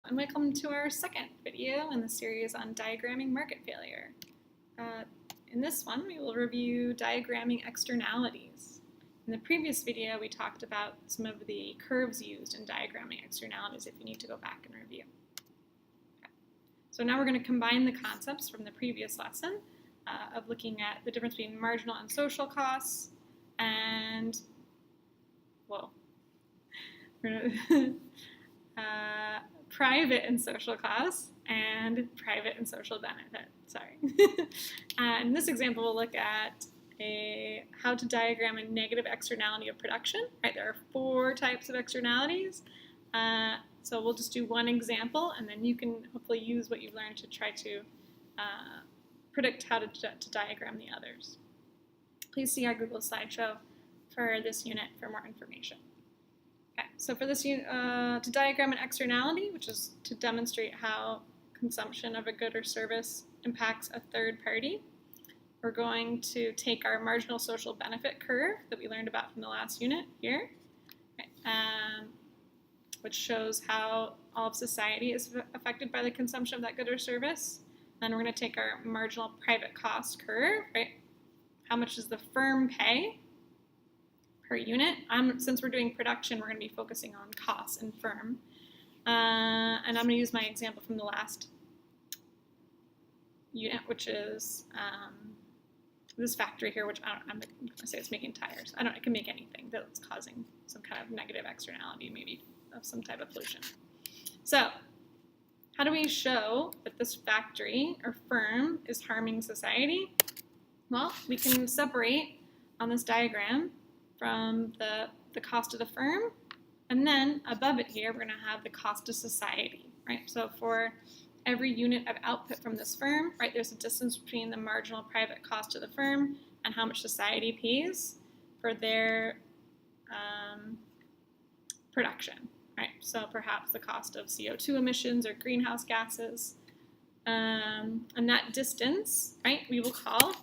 And welcome to our second video in the series on diagramming market failure. In this one, we will review diagramming externalities. In the previous video, we talked about some of the curves used in diagramming externalities if you need to go back and review. Okay. So now we're going to combine the concepts from the previous lesson of looking at the difference between marginal and social costs and, private and social costs and private and social benefit. In this example, we'll look at how to diagram a negative externality of production. Right, there are 4 types of externalities. So we'll just do one example, and then you can hopefully use what you've learned to try to predict how to diagram the others. Please see our Google slideshow for this unit for more information. Okay, so for this unit, to diagram an externality, which is to demonstrate how consumption of a good or service impacts a third party, we're going to take our marginal social benefit curve that we learned about from the last unit here, which shows how all of society is affected by the consumption of that good or service. Then we're going to take our marginal private cost curve, right? How much does the firm pay per unit? Since we're doing production, we're going to be focusing on costs and firm. And I'm going to use my example from the last unit, which is this factory here, which I'm going to say it's making tires. It can make anything that's causing some kind of negative externality, maybe of some type of pollution. So how do we show that this factory or firm is harming society? Well, we can separate on this diagram from the cost of the firm, and then above it here, we're going to have the cost of society, right? So for every unit of output from this firm, right, there's a distance between the marginal private cost of the firm and how much society pays for their production, right? So perhaps the cost of CO2 emissions or greenhouse gases, and that distance, right, we will call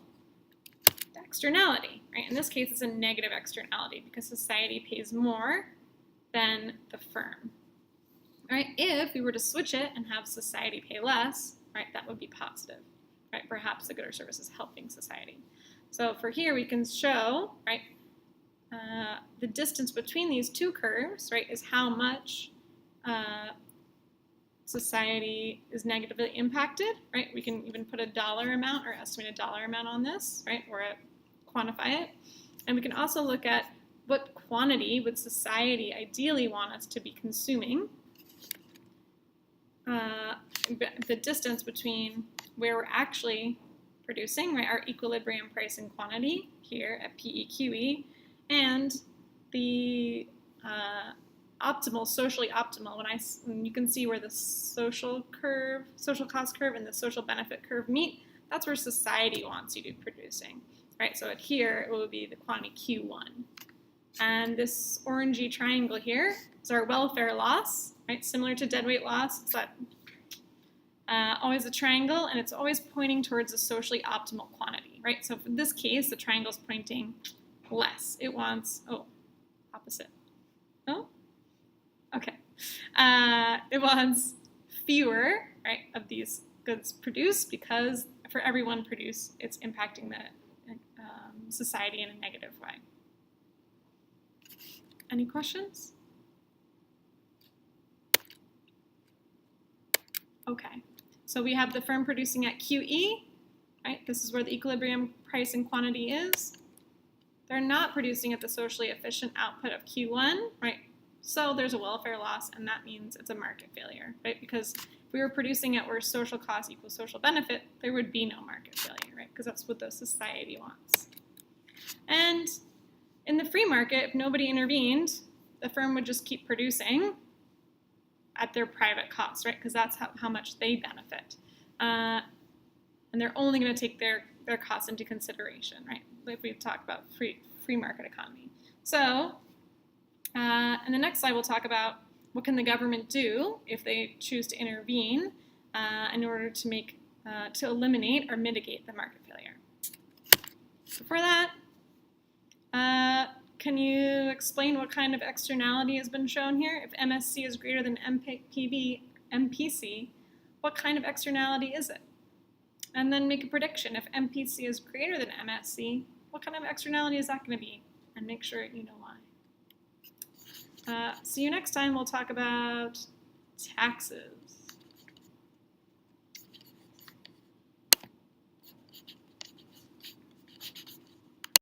externality, right? In this case, it's a negative externality because society pays more than the firm, right? If we were to switch it and have society pay less, right, that would be positive, right? Perhaps the good or service is helping society. So for here, we can show, right, the distance between these two curves, right, is how much society is negatively impacted, right? We can even put a dollar amount or estimate a dollar amount on this, right, or quantify it. And we can also look at what quantity would society ideally want us to be consuming, the distance between where we're actually producing, right, our equilibrium price and quantity here at PEQE, and the optimal, socially optimal, when you can see where the social cost curve and the social benefit curve meet, that's where society wants you to be producing. Right, so here it will be the quantity Q1. And this orangey triangle here is our welfare loss, right? Similar to deadweight loss, it's that always a triangle, and it's always pointing towards a socially optimal quantity, right? So for this case, the triangle is pointing less. It wants, opposite. Oh, okay. It wants fewer, right, of these goods produced because for every one produced, it's impacting the society in a negative way. Any questions? Okay, so we have the firm producing at QE, right? This is where the equilibrium price and quantity is. They're not producing at the socially efficient output of Q1, right? So there's a welfare loss, and that means it's a market failure, right? Because if we were producing at where social cost equals social benefit, there would be no market failure, right? Because that's what the society wants. And in the free market, if nobody intervened, the firm would just keep producing at their private cost, right? Because that's how much they benefit. And they're only going to take their costs into consideration, right? Like we've talked about free market economy. So in the next slide, we'll talk about what can the government do if they choose to intervene in order to eliminate or mitigate the market failure. Before that, can you explain what kind of externality has been shown here? If MSC is greater than MPB, MPC, what kind of externality is it? And then make a prediction. If MPC is greater than MSC, what kind of externality is that going to be? And make sure you know why. See you next time. We'll talk about taxes.